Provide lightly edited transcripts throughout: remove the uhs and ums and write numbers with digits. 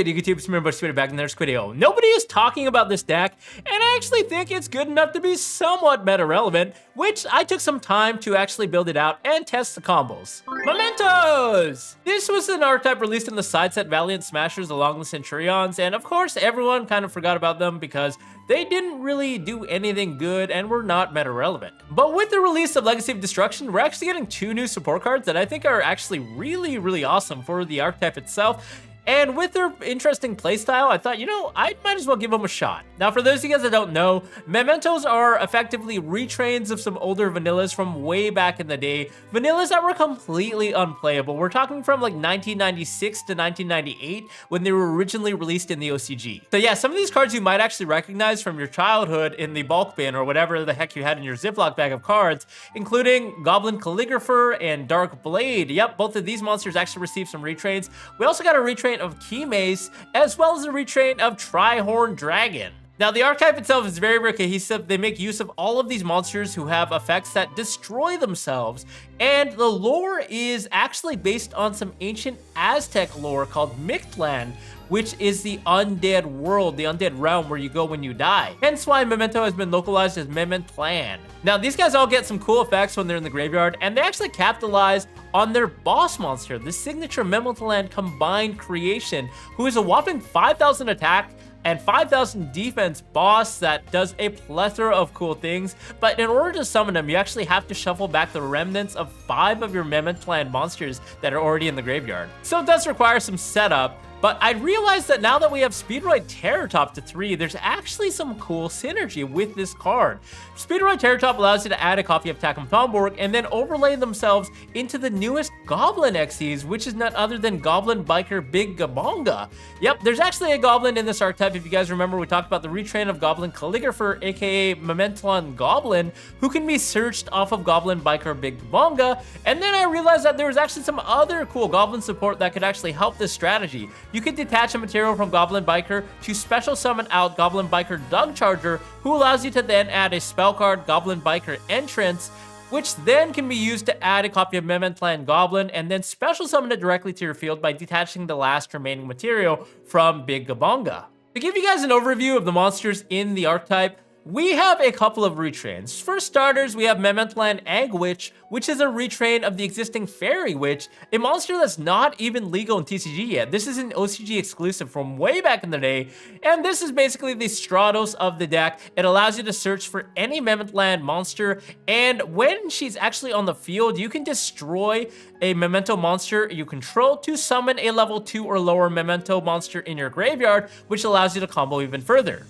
good, YouTube? It's me, Squid, back in the next video. Nobody is talking about this deck, and I actually think it's good enough to be somewhat meta relevant, which I took some time to actually build it out and test the combos. Mementos! This was an archetype released in the side set Valiant Smashers along with Centurions, and of course everyone kind of forgot about them because they didn't really do anything good and were not meta relevant. But with the release of Legacy of Destruction, we're actually getting 2 new support cards that I think are actually really awesome for the archetype itself. And with their interesting playstyle, I thought, you know, I might as well give them a shot. Now, for those of you guys that don't know, Mementos are effectively retrains of some older vanillas from way back in the day. Vanillas that were completely unplayable. We're talking from like 1996 to 1998 when they were originally released in the OCG. So yeah, some of these cards you might actually recognize from your childhood in the bulk bin or whatever the heck you had in your Ziploc bag of cards, including Goblin Calligrapher and Dark Blade. Yep, both of these monsters actually received some retrains. We also got a retrain of Key Mace, as well as a retrain of Trihorn Dragon. Now, the archetype itself is very cohesive. They make use of all of these monsters who have effects that destroy themselves, and the lore is actually based on some ancient Aztec lore called Mictlan, which is the undead world, the undead realm where you go when you die. Hence why Memento has been localized as Mementotlan. Now, these guys all get some cool effects when they're in the graveyard, and they actually capitalize on their boss monster, the signature Mementotlan combined creation, who is a whopping 5,000 attack and 5,000 defense boss that does a plethora of cool things. But in order to summon them, you actually have to shuffle back the remnants of 5 of your Mementotlan monsters that are already in the graveyard. So it does require some setup. But I realized that now that we have SPEEDROID TERRORTOP to 3, there's actually some cool synergy with this card. SPEEDROID TERRORTOP allows you to add a copy of Takum Tomborg and then overlay themselves into the newest Goblin XEs, which is none other than Goblin Biker Big Gabonga. Yep, there's actually a Goblin in this archetype. If you guys remember, we talked about the retrain of Goblin Calligrapher, aka Mementotlan Goblin, who can be searched off of Goblin Biker Big Gabonga. And then I realized that there was actually some other cool Goblin support that could actually help this strategy. You could detach a material from Goblin Biker to special summon out Goblin Biker Dug Charger, who allows you to then add a spell card, Goblin Biker Entrance, which then can be used to add a copy of Mementotlan Goblin and then special summon it directly to your field by detaching the last remaining material from Big Gabonga. To give you guys an overview of the monsters in the archetype, we have a couple of retrains. For starters, we have Mementotlan ANGWITCH, which is a retrain of the existing Fairy Witch, a monster that's not even legal in TCG yet. This is an OCG exclusive from way back in the day, and this is basically the Stratos of the deck. It allows you to search for any Mementotlan monster, and when she's actually on the field, you can destroy a Memento monster you control to summon a level 2 or lower Memento monster in your graveyard, which allows you to combo even further.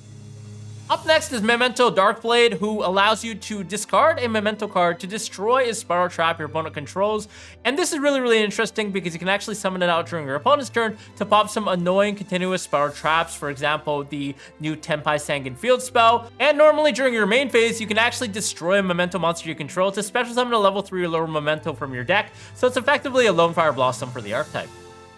Up next is Memento Darkblade, who allows you to discard a Memento card to destroy a Spiral Trap your opponent controls. And this is really interesting because you can actually summon it out during your opponent's turn to pop some annoying continuous Spiral Traps, for example, the new Tenpai Sangan Field spell. And normally during your main phase, you can actually destroy a Memento monster you control to special summon a level 3 or lower Memento from your deck. So it's effectively a Lone Fire Blossom for the archetype.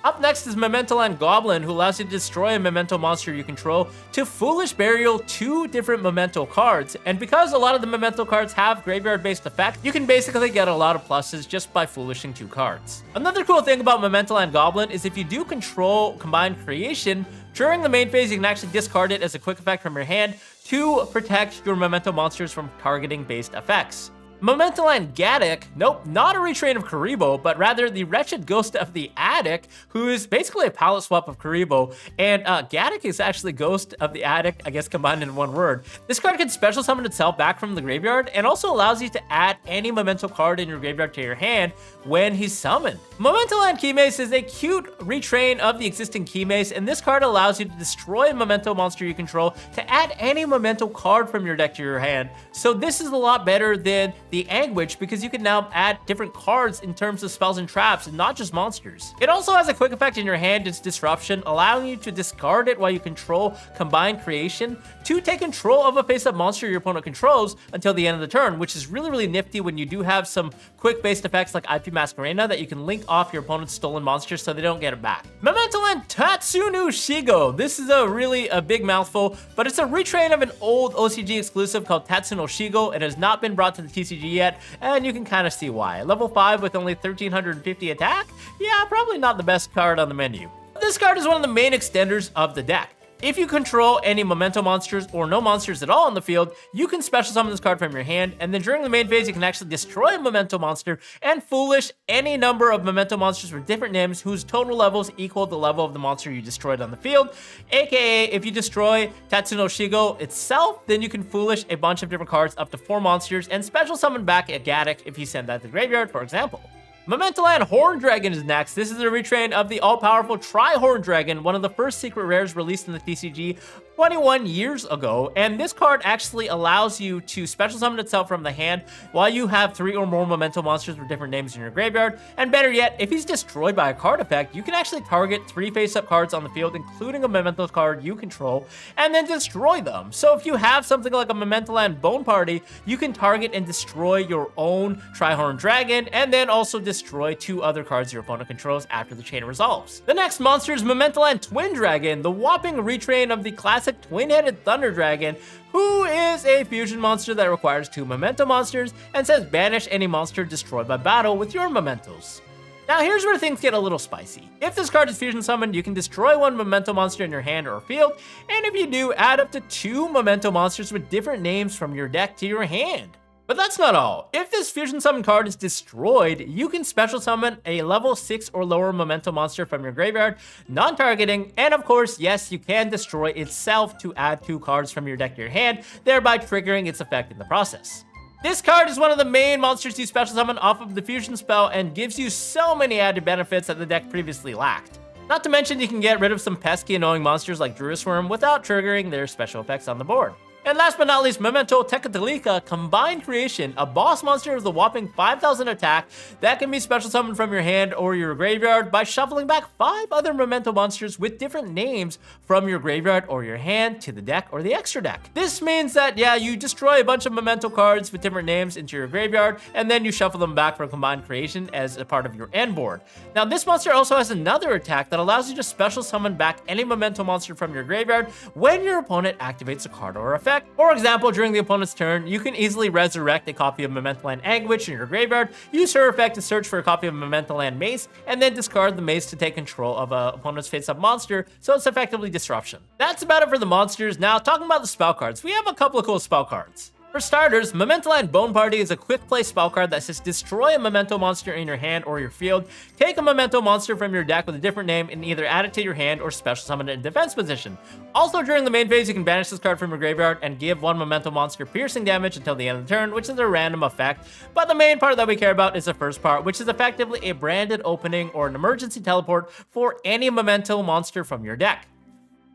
Up next is Mementotlan Goblin, who allows you to destroy a Memento monster you control to Foolish Burial 2 different Memento cards. And because a lot of the Memento cards have graveyard-based effect, you can basically get a lot of pluses just by Foolishing 2 cards. Another cool thing about Mementotlan Goblin is if you do control Combined Creation, during the main phase, you can actually discard it as a quick effect from your hand to protect your Memento monsters from targeting-based effects. Mementotlan Gaddock, nope, not a retrain of Karibo, but rather the Wretched Ghost of the Attic, who is basically a palette swap of Karibo, and Gaddock is actually Ghost of the Attic, I guess combined in one word. This card can special summon itself back from the graveyard, and also allows you to add any Memento card in your graveyard to your hand when he's summoned. Mementotlan Key Mace is a cute retrain of the existing Key Mace, and this card allows you to destroy a Memento monster you control to add any Memento card from your deck to your hand. So this is a lot better than the ANGWITCH because you can now add different cards in terms of spells and traps and not just monsters. It also has a quick effect in your hand, it's Disruption, allowing you to discard it while you control Combined Creation to take control of a face-up monster your opponent controls until the end of the turn, which is really nifty when you do have some quick-based effects like IP Masquerena that you can link off your opponent's stolen monsters so they don't get it back. Mementotlan Tatsunu Shigo. This is a big mouthful, but it's a retrain of an old OCG exclusive called Tatsuno Shigo. It has not been brought to the TCG yet, and you can kind of see why. Level 5 with only 1350 attack? Yeah, probably not the best card on the menu. this card is one of the main extenders of the deck. If you control any Memento monsters or no monsters at all on the field, you can special summon this card from your hand, and then during the main phase, you can actually destroy a Memento monster and foolish any number of Memento monsters with different names whose total levels equal the level of the monster you destroyed on the field. AKA, if you destroy Tatsuno Shigo itself, then you can foolish a bunch of different cards up to 4 monsters and special summon back a Gaddock if you send that to the graveyard, for example. Mementotlan Horn Dragon is next. This is a retrain of the all-powerful Tri-Horn Dragon, one of the first secret rares released in the TCG 21 years ago, and this card actually allows you to special summon itself from the hand while you have 3 or more Memento monsters with different names in your graveyard, and better yet, if he's destroyed by a card effect, you can actually target 3 face-up cards on the field, including a Memento card you control, and then destroy them. So if you have something like a Mementotlan Bone Party, you can target and destroy your own Tri-Horn Dragon, and then also destroy 2 other cards your opponent controls after the chain resolves. The next monster is Mementotlan Twin Dragon, the whopping retrain of the classic twin-headed Thunder Dragon, who is a fusion monster that requires 2 Memento monsters and says banish any monster destroyed by battle with your Mementos. Now here's where things get a little spicy. If this card is fusion summoned, you can destroy 1 Memento monster in your hand or field, and if you do, add up to 2 Memento monsters with different names from your deck to your hand. But that's not all. If this fusion summon card is destroyed, you can special summon a level 6 or lower Memento monster from your graveyard, non-targeting, and of course, yes, you can destroy itself to add 2 cards from your deck to your hand, thereby triggering its effect in the process. This card is one of the main monsters you special summon off of the fusion spell and gives you so many added benefits that the deck previously lacked. Not to mention you can get rid of some pesky annoying monsters like Druisworm without triggering their special effects on the board. And last but not least, Memento Tecatlica Combined Creation, a boss monster with a whopping 5,000 attack that can be special summoned from your hand or your graveyard by shuffling back 5 other Memento monsters with different names from your graveyard or your hand to the deck or the extra deck. This means that, yeah, you destroy a bunch of Memento cards with different names into your graveyard, and then you shuffle them back for Combined Creation as a part of your end board. Now, this monster also has another attack that allows you to special summon back any Memento monster from your graveyard when your opponent activates a card or effect. For example, during the opponent's turn, you can easily resurrect a copy of Mementotlan ANGWITCH in your graveyard, use her effect to search for a copy of Mementotlan Mace, and then discard the mace to take control of an opponent's face-up monster, so it's effectively disruption. That's about it for the monsters. Now, talking about the spell cards, we have a couple of cool spell cards. For starters, Mementotlan Bone Party is a quick play spell card that says destroy a Memento monster in your hand or your field, take a Memento monster from your deck with a different name and either add it to your hand or special summon it in defense position. Also, during the main phase, you can banish this card from your graveyard and give 1 Memento monster piercing damage until the end of the turn, which is a random effect. But the main part that we care about is the first part, which is effectively a branded opening or an emergency teleport for any Memento monster from your deck.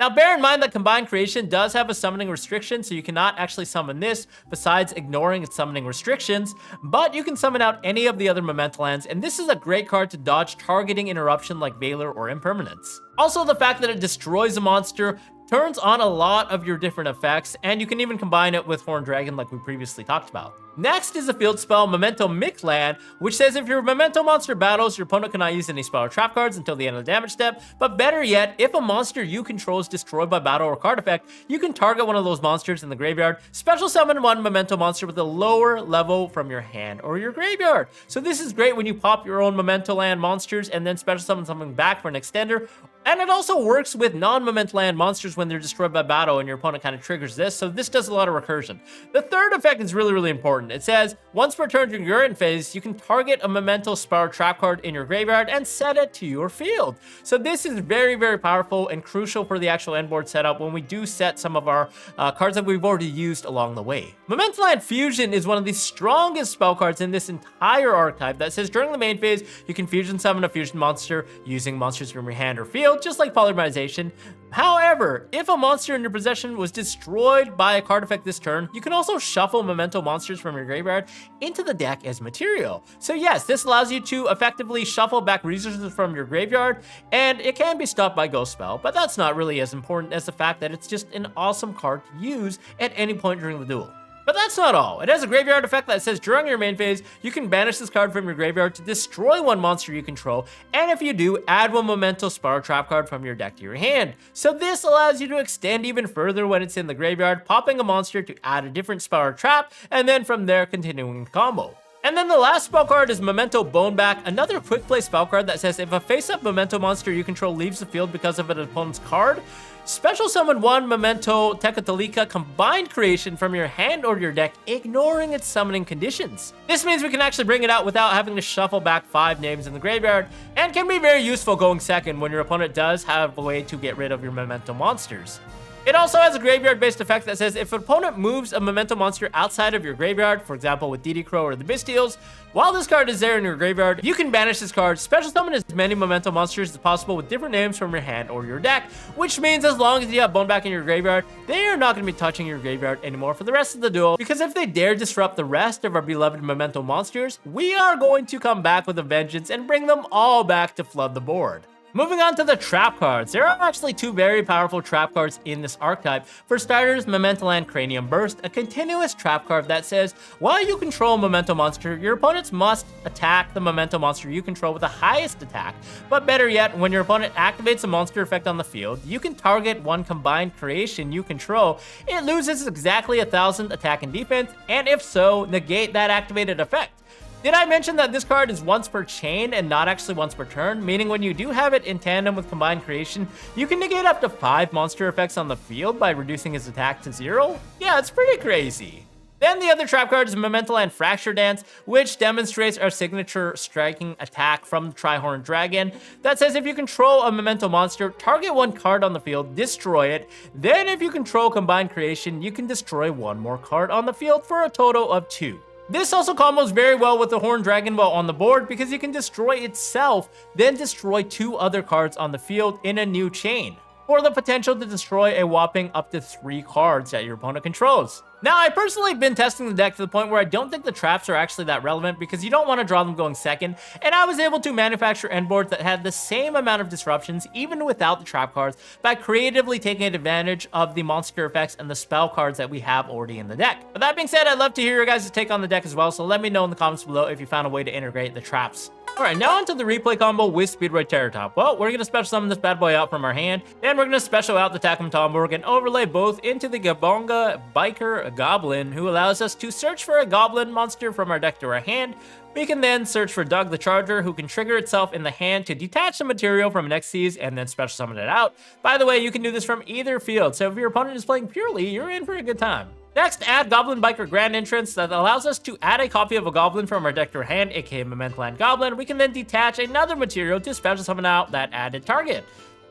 Now, bear in mind that Combined Creation does have a summoning restriction, so you cannot actually summon this besides ignoring its summoning restrictions, but you can summon out any of the other Mementotlans, and this is a great card to dodge targeting interruption like Valor or Impermanence. Also, the fact that it destroys a monster turns on a lot of your different effects, and you can even combine it with Horned Dragon like we previously talked about. Next is a field spell, Memento Mictlan, which says if your Memento monster battles, your opponent cannot use any spell or trap cards until the end of the damage step, but better yet, if a monster you control is destroyed by battle or card effect, you can target one of those monsters in the graveyard, special summon 1 Memento monster with a lower level from your hand or your graveyard. So this is great when you pop your own Mementotlan monsters and then special summon something back for an extender. And it also works with non-Mementotlan monsters when they're destroyed by battle and your opponent kind of triggers this, so this does a lot of recursion. The third effect is really important. It says, once per turn during your end phase, you can target a Memento Spell trap card in your graveyard and set it to your field. So this is very powerful and crucial for the actual end board setup when we do set some of our cards that we've already used along the way. Mementotlan Fusion is one of the strongest spell cards in this entire archetype that says during the main phase, you can fusion summon a fusion monster using monsters from your hand or field, just like polymerization. However, if a monster in your possession was destroyed by a card effect this turn, you can also shuffle Memento monsters from your graveyard into the deck as material. So yes, this allows you to effectively shuffle back resources from your graveyard, and it can be stopped by Ghost Spell, but that's not really as important as the fact that it's just an awesome card to use at any point during the duel. But that's not all. It has a graveyard effect that says during your main phase, you can banish this card from your graveyard to destroy 1 monster you control, and if you do, add 1 Memento Spiral Trap card from your deck to your hand. So this allows you to extend even further when it's in the graveyard, popping a monster to add a different Spiral Trap, and then from there continuing the combo. And then the last spell card is Memento Boneback, another quick play spell card that says if a face-up Memento monster you control leaves the field because of an opponent's card, special summon one Memento Tecatolica combined creation from your hand or your deck, ignoring its summoning conditions. This means we can actually bring it out without having to shuffle back 5 names in the graveyard, and can be very useful going second when your opponent does have a way to get rid of your Memento monsters. It also has a graveyard-based effect that says if an opponent moves a Memento monster outside of your graveyard, for example with DD Crow or the Bystials, while this card is there in your graveyard, you can banish this card, special summon as many Memento monsters as possible with different names from your hand or your deck, which means as long as you have Boneback in your graveyard, they are not going to be touching your graveyard anymore for the rest of the duel, because if they dare disrupt the rest of our beloved Memento monsters, we are going to come back with a vengeance and bring them all back to flood the board. Moving on to the trap cards, there are actually 2 very powerful trap cards in this archetype. For starters, Mementotlan Cranium Burst, a continuous trap card that says, while you control a Memento monster, your opponents must attack the Memento monster you control with the highest attack. But better yet, when your opponent activates a monster effect on the field, you can target one combined creation you control. It loses exactly 1,000 attack and defense, and if so, negate that activated effect. Did I mention that this card is once per chain and not actually once per turn, meaning when you do have it in tandem with combined creation, you can negate up to 5 monster effects on the field by reducing his attack to 0? Yeah, it's pretty crazy. Then the other trap card is Mementotlan Fracture Dance, which demonstrates our signature striking attack from the Trihorn Dragon that says if you control a Memento monster, target 1 card on the field, destroy it. Then if you control combined creation, you can destroy 1 more card on the field for a total of 2. This also combos very well with the Horned Dragon while on the board because you can destroy itself, then destroy 2 other cards on the field in a new chain, for the potential to destroy a whopping up to 3 cards that your opponent controls. Now, I personally have been testing the deck to the point where I don't think the traps are actually that relevant because you don't want to draw them going second, and I was able to manufacture endboards that had the same amount of disruptions even without the trap cards by creatively taking advantage of the monster effects and the spell cards that we have already in the deck. But that being said, I'd love to hear your guys' take on the deck as well, so let me know in the comments below if you found a way to integrate the traps. Alright, now onto the replay combo with SPEEDROID TERRORTOP. Well, we're going to special summon this bad boy out from our hand, and we're going to special out the Takum Tomborg and overlay both into the Gabonga Biker Goblin, who allows us to search for a goblin monster from our deck to our hand. We can then search for Doug the Charger, who can trigger itself in the hand to detach the material from an Xyz and then special summon it out. By the way, you can do this from either field, so if your opponent is playing purely, you're in for a good time. Next, add Goblin Biker Grand Entrance that allows us to add a copy of a goblin from our deck to our hand, aka Mementotlan Goblin. We can then detach another material to special summon out that added target.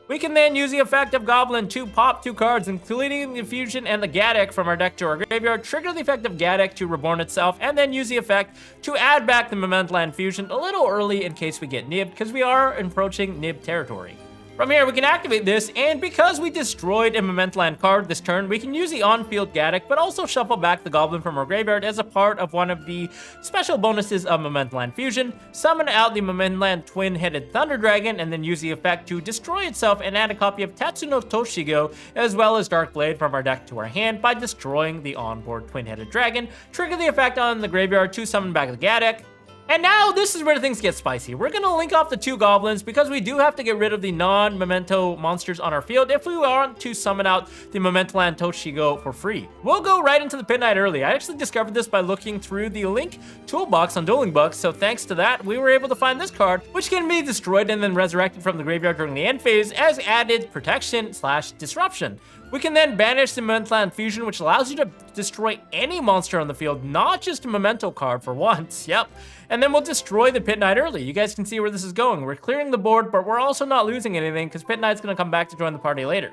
We can then use the effect of Goblin to pop 2 cards, including the Fusion and the Gadek from our deck to our graveyard, trigger the effect of Gadek to reborn itself, and then use the effect to add back the Mementotlan Fusion a little early in case we get nibbed, because we are approaching nib territory. From here, we can activate this, and because we destroyed a Mementotlan card this turn, we can use the on-field Gadek, but also shuffle back the Goblin from our graveyard as a part of one of the special bonuses of Mementotlan Fusion, summon out the Mementotlan Twin-Headed Thunder Dragon, and then use the effect to destroy itself and add a copy of Tatsuno Toshigo, as well as Dark Blade from our deck to our hand by destroying the onboard Twin-Headed Dragon, trigger the effect on the graveyard to summon back the Gadek. And now, this is where things get spicy. We're gonna link off the 2 goblins because we do have to get rid of the non-Memento monsters on our field if we want to summon out the Mementotlan Toshigo for free. We'll go right into the Pit Knight early. I actually discovered this by looking through the link toolbox on Dueling Books, so thanks to that, we were able to find this card, which can be destroyed and then resurrected from the graveyard during the end phase as added protection/disruption. We can then banish the Mementotlan Fusion, which allows you to destroy any monster on the field, not just a Memento card for once, yep. And then we'll destroy the Pit Knight early. You guys can see where this is going. We're clearing the board, but we're also not losing anything because Pit Knight's gonna come back to join the party later.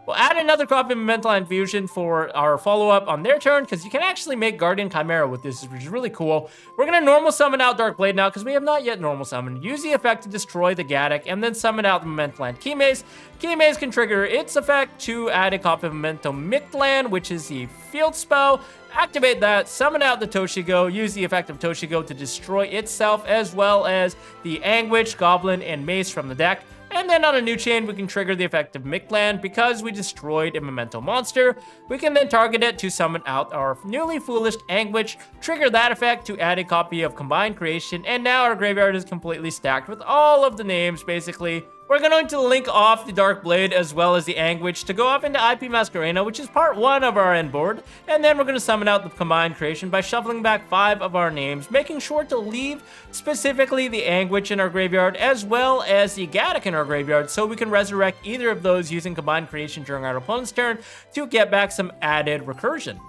We'll add another copy of Mementotlan Fusion for our follow-up on their turn, because you can actually make Guardian Chimera with this, which is really cool. We're going to normal summon out Dark Blade now, because we have not yet normal summoned. Use the effect to destroy the Gadek, and then summon out the Mementotlan Keymaze. Keymaze can trigger its effect to add a copy of Memento Mictlan, which is the field spell. Activate that, summon out the Toshigo, use the effect of Toshigo to destroy itself, as well as the Anguitch, Goblin, and Mace from the deck. And then on a new chain, we can trigger the effect of Mictlan because we destroyed a Memento monster. We can then target it to summon out our newly Foolish Anguitch, trigger that effect to add a copy of Combined Creation, and now our graveyard is completely stacked with all of the names, basically, We're going to link off the Dark Blade as well as the Anguitch to go off into IP Masquerena, which is part 1 of our end board, and then we're going to summon out the combined creation by shuffling back 5 of our names, making sure to leave specifically the Anguitch in our graveyard as well as the Gaddock in our graveyard, so we can resurrect either of those using combined creation during our opponent's turn to get back some added recursion.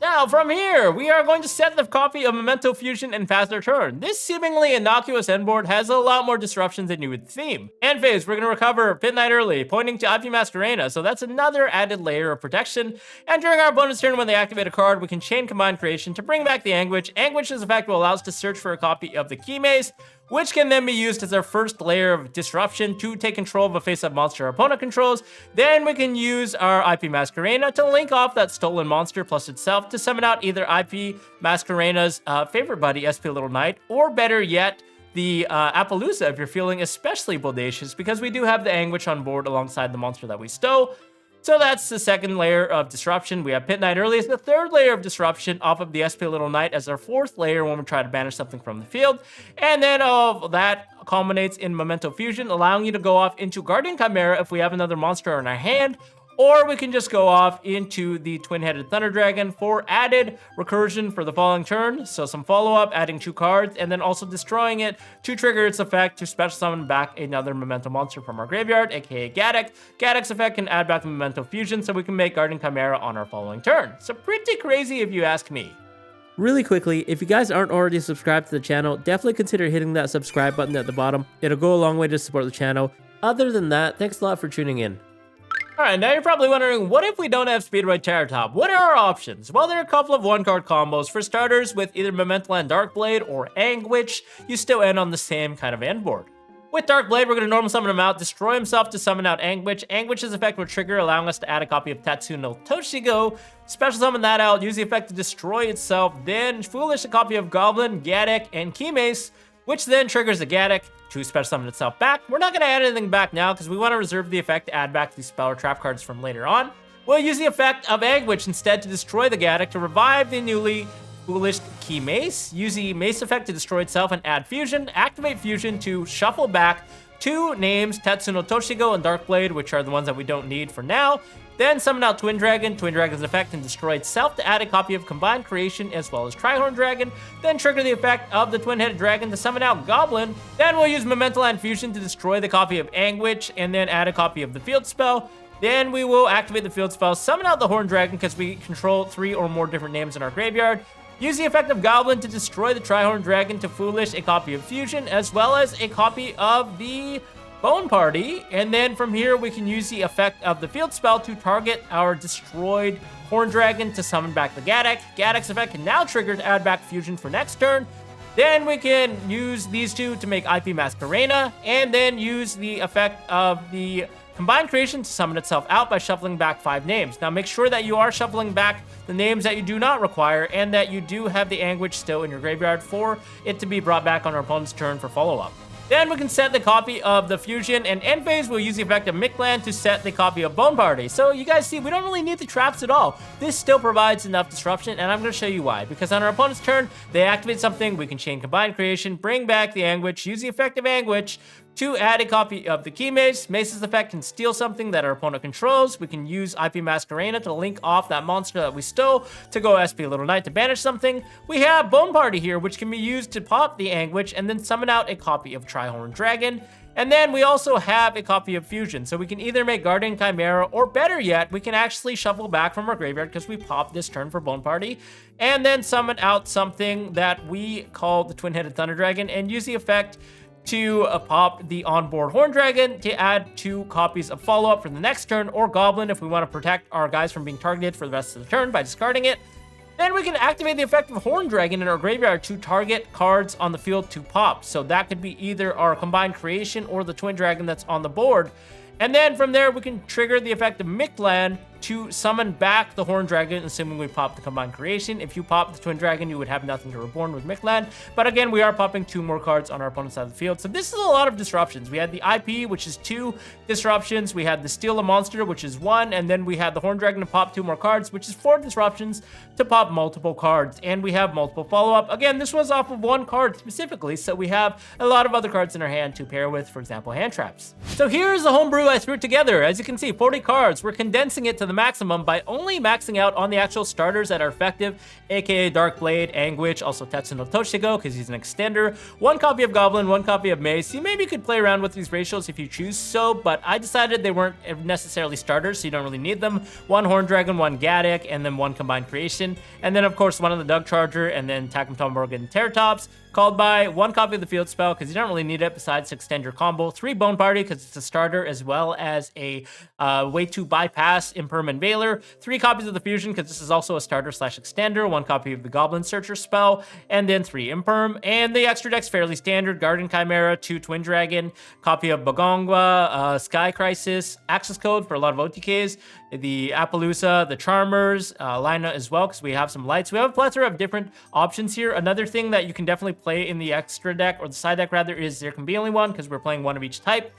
Now, from here, we are going to set the copy of Memento Fusion and pass our turn. This seemingly innocuous end board has a lot more disruptions than you would think. End phase, we're going to recover Pit Knight early, pointing to IP Masquerena, so that's another added layer of protection. And during our opponent's turn, when they activate a card, we can chain combined creation to bring back the Anguitch. Anguitch's effect will allow us to search for a copy of the Key Mace, which can then be used as our first layer of disruption to take control of a face-up monster our opponent controls. Then we can use our IP Masquerena to link off that stolen monster plus itself to summon out either IP Masquerena's favorite buddy, SP Little Knight, or better yet, the Appaloosa if you're feeling especially bodacious, because we do have the Anguitch on board alongside the monster that we stole. So that's the second layer of disruption. We have Pit Knight early as the third layer of disruption off of the SP Little Knight as our fourth layer when we try to banish something from the field. And then all of that culminates in Memento Fusion, allowing you to go off into Guardian Chimera if we have another monster in our hand, or we can just go off into the Twin-Headed Thunder Dragon for added recursion for the following turn. So some follow-up, adding 2 cards, and then also destroying it to trigger its effect to special summon back another Memento monster from our graveyard, aka Gaddock. Gaddock's effect can add back the Memento Fusion, so we can make Guardian Chimera on our following turn. So pretty crazy if you ask me. Really quickly, if you guys aren't already subscribed to the channel, definitely consider hitting that subscribe button at the bottom. It'll go a long way to support the channel. Other than that, thanks a lot for tuning in. Alright, now you're probably wondering, what if we don't have SPEEDROID TERRORTOP? What are our options? Well, there are a couple of one-card combos. For starters, with either Mementotlan Dark Blade or Anguitch, you still end on the same kind of end board. With Dark Blade, we're going to normal summon him out, destroy himself to summon out Anguitch. Anguitch's effect will trigger, allowing us to add a copy of Tatsuno Toshigo, special summon that out, use the effect to destroy itself, then foolish a copy of Goblin, Gaddock, and Key Mace, which then triggers the Gaddock to special summon itself back. We're not going to add anything back now because we want to reserve the effect to add back these spell or trap cards from later on. We'll use the effect of Anguitch instead to destroy the Gaddock to revive the newly foolish Key Mace. Use the Mace effect to destroy itself and add Fusion. Activate Fusion to shuffle back 2 names, Tatsuno Toshigo and Dark Blade, which are the ones that we don't need for now. Then summon out Twin Dragon, Twin Dragon's effect, and destroy itself to add a copy of Combined Creation as well as Trihorn Dragon. Then trigger the effect of the Twin-Headed Dragon to summon out Goblin. Then we'll use Mementotlan Fusion to destroy the copy of Anguitch and then add a copy of the field spell. Then we will activate the field spell, summon out the Horn Dragon because we control 3 or more different names in our graveyard. Use the effect of Goblin to destroy the Trihorn Dragon to foolish a copy of Fusion as well as a copy of the Bone Party, and then from here we can use the effect of the field spell to target our destroyed Horn Dragon to summon back the Gaddock. Gaddock's effect can now trigger to add back Fusion for next turn. Then we can use these 2 to make IP Masquerena, and then use the effect of the Combined Creation to summon itself out by shuffling back 5 names. Now make sure that you are shuffling back the names that you do not require, and that you do have the Anguitch still in your graveyard for it to be brought back on our opponent's turn for follow-up. Then we can set the copy of the Fusion, and end phase we'll use the effect of Mictlan to set the copy of Bone Party. So you guys see, we don't really need the traps at all. This still provides enough disruption, and I'm going to show you why. Because on our opponent's turn, they activate something, we can chain Combined Creation, bring back the Anguitch, use the effect of Anguitch to add a copy of the Key Mace. Mace's effect can steal something that our opponent controls. We can use IP Masquerena to link off that monster that we stole to go SP Little Knight to banish something. We have Bone Party here, which can be used to pop the Anguitch and then summon out a copy of Trihorn Dragon. And then we also have a copy of Fusion, so we can either make Guardian Chimera, or better yet, we can actually shuffle back from our graveyard because we popped this turn for Bone Party, and then summon out something that we call the Twin-Headed Thunder Dragon and use the effect to pop the onboard Horn Dragon to add 2 copies of follow-up for the next turn, or Goblin if we want to protect our guys from being targeted for the rest of the turn by discarding it. Then we can activate the effect of Horn Dragon in our graveyard to target cards on the field to pop. So that could be either our Combined Creation or the Twin Dragon that's on the board. And then from there, we can trigger the effect of Mictlan to summon back the Horn Dragon, assuming we pop the Combined Creation. If you pop the Twin Dragon, you would have nothing to Reborn with Mictlan. But again, we are popping 2 more cards on our opponent's side of the field. So this is a lot of disruptions. We had the IP, which is 2 disruptions. We had the Steal a Monster, which is 1. And then we had the Horn Dragon to pop 2 more cards, which is 4 disruptions to pop multiple cards. And we have multiple follow-up. Again, this was off of 1 card specifically, so we have a lot of other cards in our hand to pair with, for example, hand traps. So here's the homebrew I threw together. As you can see, 40 cards. We're condensing it to the maximum by only maxing out on the actual starters that are effective, aka Dark Blade, Anguitch, also Tetsu no Toshigo, because he's an extender, 1 copy of Goblin, 1 copy of Mace. You maybe could play around with these ratios if you choose so, but I decided they weren't necessarily starters, so you don't really need them. 1 Horn Dragon, 1 Gaddock, and then 1 Combined Creation. And then, of course, 1 of the Doug Charger, and then Takum Tomborg and TERRORTOPs. Called by 1 copy of the field spell, because you don't really need it besides to extend your combo. 3 Bone Party, because it's a starter, as well as a way to bypass Imperm and Veiler. 3 copies of the Fusion, because this is also a starter / extender. 1 copy of the Goblin Searcher spell, and then 3 Imperm. And the extra deck's fairly standard. Guardian Chimera, 2 Twin Dragon, copy of Bagongwa, Sky Crisis, Access Code for a lot of OTKs, the Appaloosa, the Charmers, Lina as well, because we have some lights. We have a plethora of different options here. Another thing that you can definitely play in the extra deck, or the side deck rather, is there can be only 1, because we're playing 1 of each type.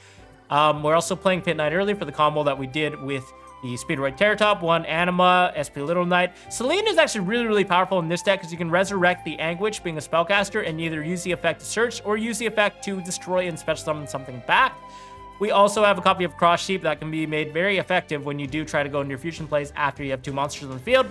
We're also playing Pit Knight early for the combo that we did with the SPEEDROID TERRORTOP, 1 Anima, SP Little Knight. Selene is actually really, really powerful in this deck, because you can resurrect the Anguitch, being a spellcaster, and either use the effect to search or use the effect to destroy and special summon something back. We also have a copy of Cross Sheep that can be made very effective when you do try to go into your fusion plays after you have 2 monsters on the field.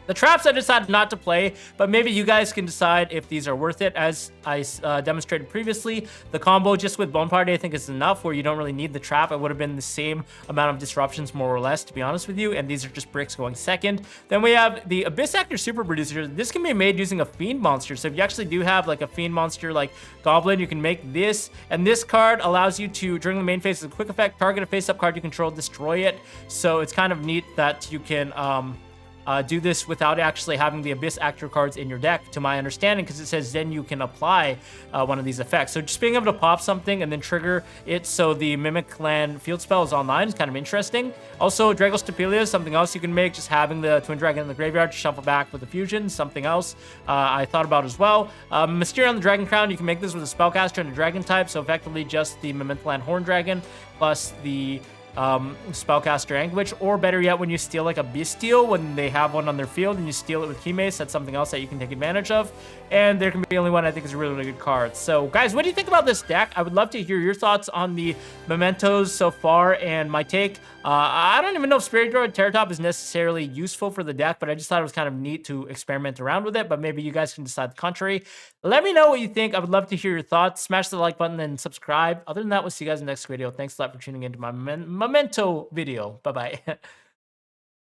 The traps I decided not to play, but maybe you guys can decide if these are worth it. As I demonstrated previously, the combo just with Bone Party I think is enough, where you don't really need the trap. It would have been the same amount of disruptions, more or less, to be honest with you, and these are just bricks going second. Then we have the Abyss Actor Super Producer. This can be made using a Fiend monster, so if you actually do have like a Fiend monster like Goblin, you can make this, and this card allows you to, during the main phase, as a quick effect, target a face-up card you control, destroy it. So it's kind of neat that you can do this without actually having the Abyss Actor cards in your deck, to my understanding, because it says then you can apply one of these effects. So just being able to pop something and then trigger it so the Mementotlan field spell is online is kind of interesting. Also, Dragos Stapelia is something else you can make, just having the Twin Dragon in the graveyard to shuffle back with the fusion, something else I thought about as well. Mysterion the Dragon Crown, you can make this with a spellcaster and a dragon type, so effectively just the Mementotlan Horn Dragon plus the spellcaster Anguitch, or better yet, when you steal like a Bestial, when they have one on their field and you steal it with Keymace, that's something else that you can take advantage of. And there can be only 1 I think is a really, really good card. So guys, what do you think about this deck? I would love to hear your thoughts on the mementos so far and my take. I don't even know if SPEEDROID TERRORTOP is necessarily useful for the deck, but I just thought it was kind of neat to experiment around with it, but maybe you guys can decide the contrary. Let me know what you think. I would love to hear your thoughts. Smash the like button and subscribe. Other than that, we'll see you guys in the next video. Thanks a lot for tuning into my Memento video. Bye-bye.